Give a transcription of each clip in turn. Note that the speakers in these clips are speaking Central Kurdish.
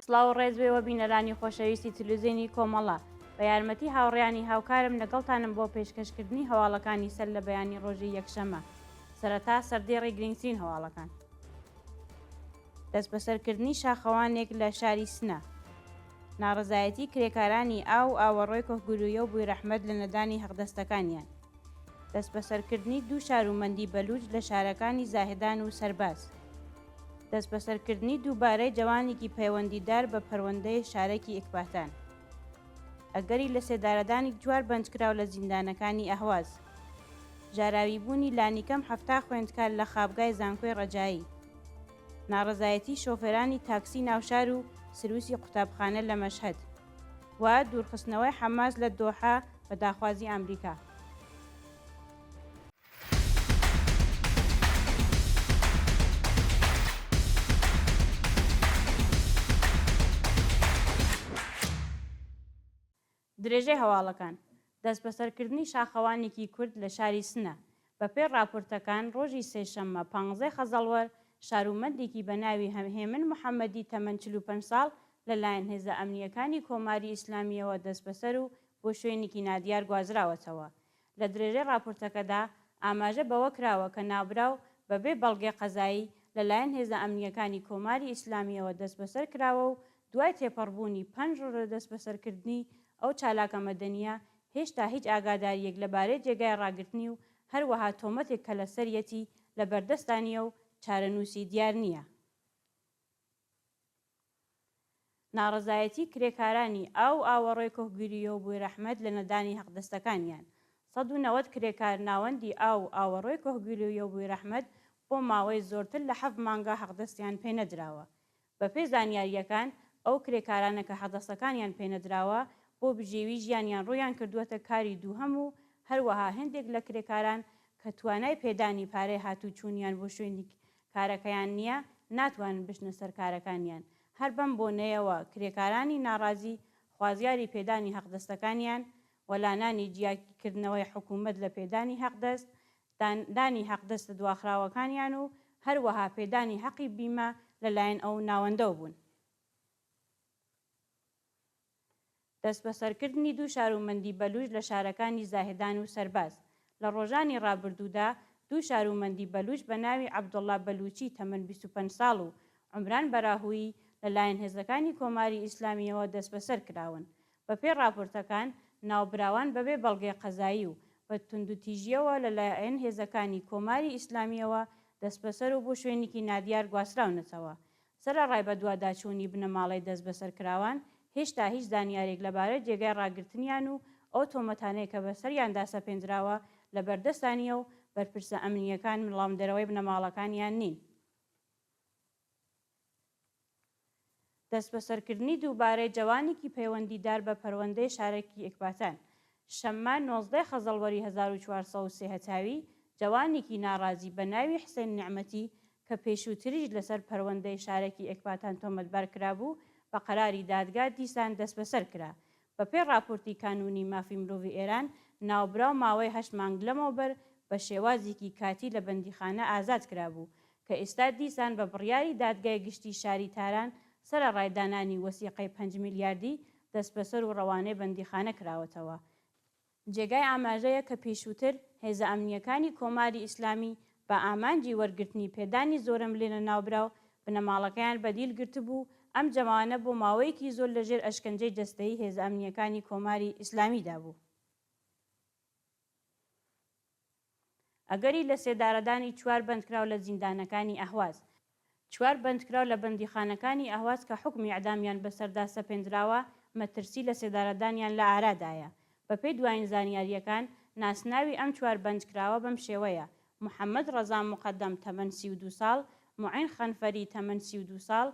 سڵاو ڕێزبێەوە بینەرانی خۆشەویستی تلوزیۆنی کۆمەڵە بە یارمەتی هاوڕێیانی هاوکارم لەگەڵتانم بۆ پێشکەشکردنی هەواڵەکانی سەر لە بەیانی ڕۆژی یەکشەمە. سەرەتا سەردێڕی گرنگترین هەواڵەکان. دەست بەسەرکردنی شاخەوانێک لە شاری سنە. ناڕزایەتی کرێکارانی ئاو ئاوەڕۆی کۆکگورویە و بوویڕەحمەد لە نەدانی حەقدەستەکانیان. دەست بەسەرکردنی دوو شارومەندی بەلوچ لە شارەکانی زاهدان و سەرباز. دەست بەسەرکردنی دووبارەی جوانێکی پەیوەندیدار بە پەروەندەی شارێکی ئێکباتان. ئەگەری لە سێدارەدانی جوار بەندکراو لە زیندانەکانی ئەهواز. ژاراویبوونی لانیکەم هەفتا خوێندکار لە خابگای زانکۆی ڕەجایی. ناڕزایەتی شۆفێرانی تاکسی ناوشار و سرووسی قوتابخانە لە مەشهەد. و دوورخستنەوەی حەماس لە دۆحا بە داخوازی ئەمریکا. درێژەی هەواڵەکان. دەست بەسەرکردنی شاخەوانێکی کورد لە شاری سنە. بەپێی راپۆرتەکان ڕۆژی سێشەممە 15 خەزەڵوەر شارومەندێکی بە ناوی هەمهێمن محەممەدی تەمەن 45 ساڵ لەلایەن هێزە ئەمنیەکانی کۆماری ئیسلامیەوە دەست بەسەر و بۆ شوێنێکی نادیار گوازراوەتەوە. لە درێژەی راپۆرتەکەدا ئاماژە بەوە کراوە کە ناوبراو بەبێ بەڵگەی قەزایی لەلایەن هێزە ئەمنیەکانی کۆماری ئیسلامیەوە دەست بەسەر کراوە و دوای تێپەڕبوونی 5 ڕۆژ دەست بەسەرکردنی ئەو چالاکە مەدەنیە هێشتا هیچ ئاگاداریەک لەبارەی جێگای ڕاگررتنی و هەروەها تۆمەتێک کە لەسەرەتی لە بەردەستانیە و چارەنووسی دیار نییە. ناڕزایەتی کرێکارانی ئاو ئاوەڕۆی کۆکگوریە و بوویڕەحمەد لە نەدانی حەقدەستەکانیان. 190 کرێکار ناوەندی ئاو ئاوەڕۆی کۆکگوریە و بوویڕەحمەد بۆ ماوەی زۆرتر لە 7 مانگە حەقدەستیان پێنەدراوە. بەپێی زانیاریەکان ئەو کرێکارانە کە حەقدەستەکانیان پێنەدراوە بۆ بژێوی ژیانیان ڕوویان کردووەتە کاری دووهەم و هەروەها هەندێک لە کرێکاران کە توانای پێدانی پارەی هاتوو چوونیان بۆ شوێنی کارەکەیان نییە ناتوانن بشنە سەر کارەکانیان. هەر بەم بۆنەیەوە کرێکارانی ناڕازی خوازیاری پێدانی حەقدەستەکانیان، وەلانانی جیاکردنەوەی حکوومەت لە پێدانی حەقدەست، دانی حەقدەستە دواخراوەکانیان و هەروەها پێدانی حەقی بیمە لەلایەن ئەو ناوەندە بوون. دەست بەسەرکردنی دوو شارومەندی بەلوچ لە شارەکانی زاهدان و سەرباز. لە ڕۆژانی ڕابردوودا دوو شارومەندی بەلوچ بە ناوی عەبدوڵڵا بەلوچی تەمەن 25 ساڵ و عومران بەراهوویی لەلایەن هێزەکانی کۆماری ئیسلامیەوە دەست بەسەر کراون. بەپێی راپۆرتەکان ناوبراوان بەبێ بەڵگەی قەزایی و بە توندوتیژیەوە لەلایەن هێزەکانی کۆماری ئیسلامیەوە دەست بەسەر و بۆ شوێنێکی نادیار گواستراونەتەوە. سەرەڕای بە دوواداچوونی بنەماڵەی دەست بەسەرکراوان هێشتا هیچ زانیارێک لەبارەی جێگای ڕاگررتنیان و ئەو تۆمەتانەیە کە بەسەریاندا سەپێنراوە لە بەردەستانیە و بەرپرسە ئەمنیەکان مڵامدەرەوەی بنەماڵەکانیان نین. دەست بەسەرکردنی دووبارەی جوانێکی پەیوەندیدار بە پەروەندەی شارێکی ئێکباتان. شەممە 19 خەزەڵوەری 1403 هەتاوی جوانێکی ناڕازی بە ناوی حسێن نیعمەتی کە پێشووتریش لەسەر پەروەندەی شارێکی ئێکباتان تۆمەتبار کرابوو بە قەراری دادگا دیسان دەست بەسەر کرا. بەپێی راپۆرتی کانونی مافی مرۆڤی ئێران ناوبراو ماوەی 8 مانگ لەمەوبەر بە شێوازێکی کاتی لە بەندیخانە ئازاد کرابوو کە ئێستا دیسان بە بڕیاری دادگای گشتی شاری تاران سەرەڕای دانانی وەسیقەی 5 میلیاردی دەست بەسەر و ڕەوانەی بەندیخانە کراوەتەوە. جێگای ئاماژەیە کە پێشووتر هێزە ئەمنیەکانی کۆماری ئیسلامی بە ئامانجی وەرگرتنی پێدانی زۆرە ملێنە ناوبراو بنەماڵەکەیان بەدیل گرتبوو ئەم جەماوانە بۆ ماوەیەکی زۆر لەژێر ئەشکەنجەی دەستەی هێزە ئەمنیەکانی کۆماری ئیسلامیدا بوو. ئەگەری لە سێدارەدانی 4 بەندکراو لە زیندانەکانی ئەهواز. 4 بەندکراو لە بەندیخانەکانی ئەهواز کە حکمی ئەعدامیان بەسەردا سەپێنراوە مەترسی لە سێدارەدانیان لە ئارادایە. بەپێی دوایین زانیاریەکان ناسناوی ئەم 4 بەندکراوە بەم شێوەیە: محەممەد ڕەزا موقەدەم تەمەن 32 ساڵ، موعین خەنفەری تەمەن 32 ساڵ،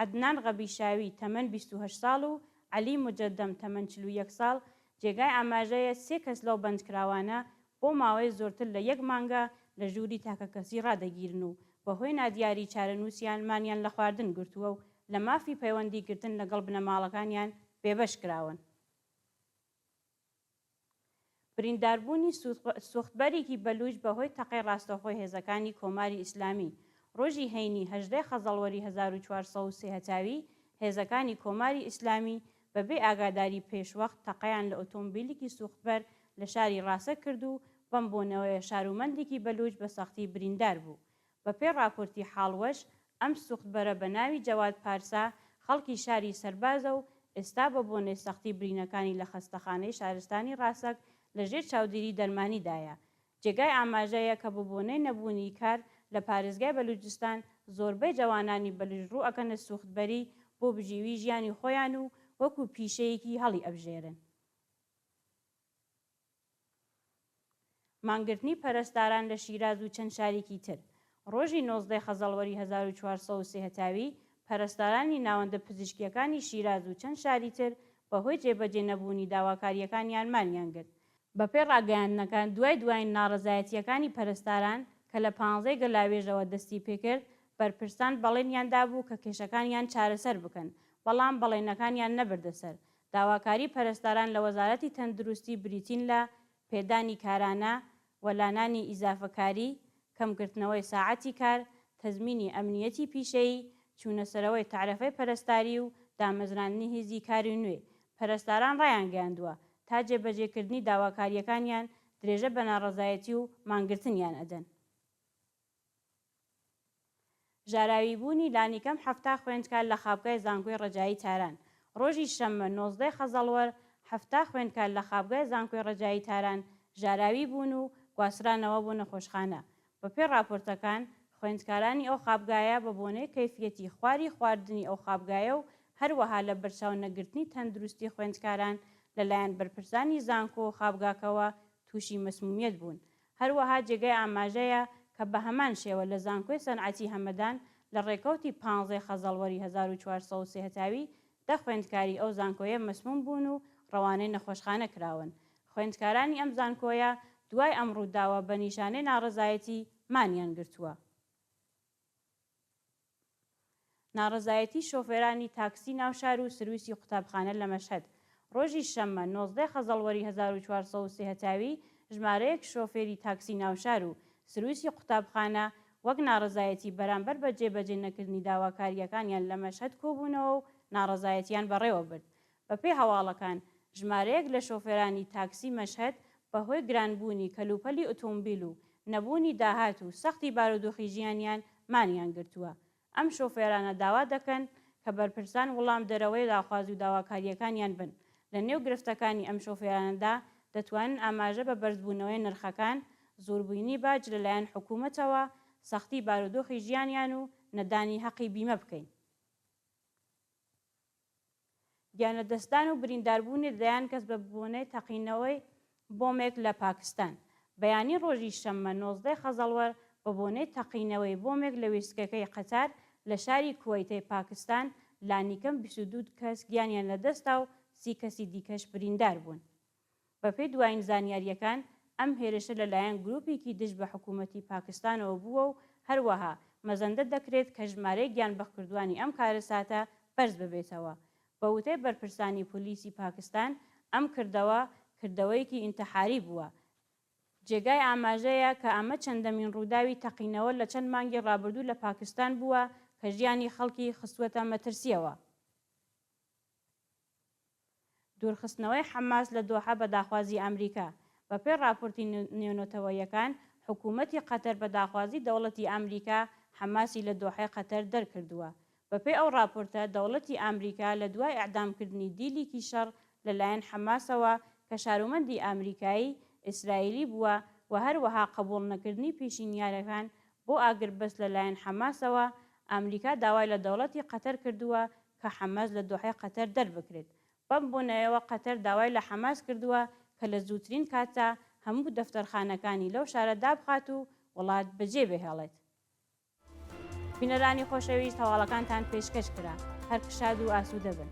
عەدنان غەبیشاوی تەمەن 28 ساڵ و عەلی موجەدەم تەمەن 41 ساڵ. جێگای ئاماژەیە 3 کەس لەو بەندکراوانە بۆ ماوەی زۆرتر لە 1 مانگە لە ژووری تاکەکەسی ڕادەگیرن و بەهۆی نادیاری چارەنووسیان مانیان لە خواردن گرتووە و لە مافی پەیوەندیگرتن لەگەڵ بنەماڵەکانیان بێبەش کراون. برینداربوونی سوختبەرێکی بەلوچ بەهۆی تەقەی ڕاستەوخۆی هێزەکانی کۆماری ئیسلامی. ڕۆژی هەینی 18 خەزەڵوەری 1403 هەتاوی هێزەکانی کۆماری ئیسلامی بەبێ ئاگاداری پێشوەخت تەقەیان لە ئۆتۆمبیلێکی سوختبەر لە شاری ڕاستە کرد و بەم بۆنەوەیە شارومەندێکی بەلوچ بە سەختی بریندار بوو. بەپێ راپۆرتی حاڵوەش ئەم سوختبەرە بە ناوی جەواد پارسا خەڵکی شاری سەربازە و ئێستا بە بۆنەی سەختی برینەکانی لە خەستەخانەی شارستانی ڕاستەک لەژێر چاودێری دەرمانیدایە. جێگای ئاماژەیە کە بە بۆنەی نەبوونی کار لە پارێزگای بەلوچستان زۆربەی جوانانی بەلوچ ڕوو ئەکەنە سوختبەری بۆ بژیوی ژیانی خۆیان و وەکو پیشەیەکی هەڵی ئەبژێرن. مانگرتنی پەرستاران لە شیراز و چەند شارێکی تر. ڕۆژی 19 خەزەڵوەری 1403 هەتاوی پەرستارانی ناوەندە پزیشکیەکانی شیراز و چەند شاری تر بەهۆی جێبەجێ نەبوونی داواکاریەکانیان مانیان گرت. بەپێ ڕاگەیاندنەکان دوای ناڕەزایەتیەکانی پەرستاران کە لە 15 گەلاوێژەوە دەستی پێکرد، بەرپرسان بەڵێنیاندا بوو کە کێشەکانیان چارەسەر بکەن، بەڵام بەڵێنەکانیان نەبردەسەر. داواکاری پەرستاران لە وەزارەتی تەندروستی بریتین لە پێدانی کارانە، وەلانانی ئیزافەکاری، کەمکردنەوەی ساعەتی کار، تەزمینی ئەمنیەتی پیشەیی، چوونەسەرەوەی تعرفەی پەرستاری و دامەزراندنی هێزی کاری نوێ. پەرستاران ڕایان گەیاندووە تا جێبەجێکردنی داواکاریەکانیان درێژە بە ناڕەزایەتی و مانگرتنیان ئەدەن. ژاراویبوونی لانیکەم 7 خوێندکار لە خابگای زانکۆی ڕەجایی تاران. ڕۆژی شەممە 19 خەزەڵوەر 7 خوێندکار لە خابگای زانکۆی ڕەجایی تاران ژاراوی بوون و گواسرانەوە بۆ نەخۆشخانە. بەپێ راپۆرتەکان خوێندکارانی ئەو خابگایە بە بۆنەی کەیفیەتی خواری خواردنی ئەو خابگایە و هەروەها لە بەرچاو نەگرتنی تەندروستی خوێندکاران لەلایەن بەرپرسانی زانکۆ و خابگاکەوە تووشی مەسمومیەت بوون. هەروەها جێگای ئاماژەیە کە بە هەمان شێوە لە زانکۆی سەنعەتی هەمەدان لە ڕێکەوتی 15 خەزەڵوەری 1403 هەتاوی 10 خوێندکاری ئەو زانکۆیە مەسموم بوون و ڕەوانەی نەخۆشخانە کراون. خوێندکارانی ئەم زانکۆیە دوای ئەم ڕووداوە بە نیشانەی ناڕەزایەتی مانیان گرتووە. ناڕەزایەتی شۆفێرانی تاکسی ناوشار و سرویسی قوتابخانە لە مەشهەد. ڕۆژی شەممە 19 خەزەڵوەری 1403 هەتاوی ژمارەیەک شۆفێری تاکسی ناوشار و سرویسی قوتابخانە وەک ناڕەزایەتی بەرامبەر بە جێبەجێ نەکردنی داواکاریەکانیان لە مەشهەد کۆبوونەوە و ناڕەزایەتیان بەڕێوە برد. بەپێی هەواڵەکان ژمارەیەک لە شۆفێرانی تاکسی مەشهەد بەهۆی گرانبوونی کەلوپەلی ئۆتۆمبیل و نەبوونی داهات و سەختی بارودۆخی ژیانیان مانیان گرتووە. ئەم شۆفێرانە داوا دەکەن کە بەرپرسان وەڵام دەرەوەی داخواز و داواکاریەکانیان بن. لە نێو گرفتەکانی ئەم شۆفێرانەدا دەتوانن ئاماژە بە بەرزبوونەوەی نرخەکان، زۆربوونی باج لەلایەن حکوومەتەوە، سەختی بارودۆخی ژیانیان و نەدانی حەقی بیمە بکەین. گیانەدەستان و برینداربوونی دەیان کەس بە بۆنەی تەقینەوەی بۆمێک لە پاکستان. بەیانی ڕۆژی شەممە 19 خەزەڵوەر بە بۆنەی تەقینەوەی بۆمێک لە وێستگەکەی قەتار لە شاری کوێیتەی پاکستان لانیکەم 22 کەس گیانیان لەدەستا و 30 کەسی دیکەش بریندار بوون. بەپێی دوایین زانیاریەکان ئەم هێرشە لەلایەن گروپێکی دژ بە حکوومەتی پاکستانەوە بووە و هەروەها مەزەندە دەکرێت کە ژمارەی گیانبەخکردووانی ئەم کارەساتە بەرز ببێتەوە. بە وتەی بەرپرسانی پۆلیسی پاکستان ئەم کردەوەیەکی ئینتیحاری بووە. جێگای ئاماژەیە کە ئەمە چەندەمین ڕووداوی تەقینەوە لە چەند مانگی ڕابردوو لە پاکستان بووە کە ژیانی خەڵکی خستووەتە مەترسیەوە. دوورخستنەوەی حەماس لە دۆحە بە داخوازی ئەمریکا. بەپێی راپۆرتی نێونەتەوەیەکان حکوومەتی قەتەر بە داخوازی دەوڵەتی ئەمریکا حەماسی لە دۆحەی قەتەر دەرکردووە. بەپێی ئەو راپۆرتە دەوڵەتی ئەمریکا لە دوای ئەعدامکردنی دیلیکی شەڕ لەلایەن حەماسەوە کە شارومەندی ئەمریکایی ئیسرائیلی بووە و هەروەها قبوڵ نەکردنی پێشینیارەکان بۆ ئاگربەست لەلایەن حەماسەوە، ئەمریکا داوای لە دەوڵەتی قەتەر کردووە کە حەماس لە دۆحەی قەتەر دەربکرێت. بەم بۆنەوەیەوە قەتەر داوای لە حەماس کردووە کە لە زووترین کاتە هەموو دەفتەرخانەکانی لەو شارە دابخات و وڵات بەجێ بهێڵێت. بینەرانی خۆشەویست، هەواڵەکانتان پێشکەش کرا. هەر کشاد و ئاسوودە بن.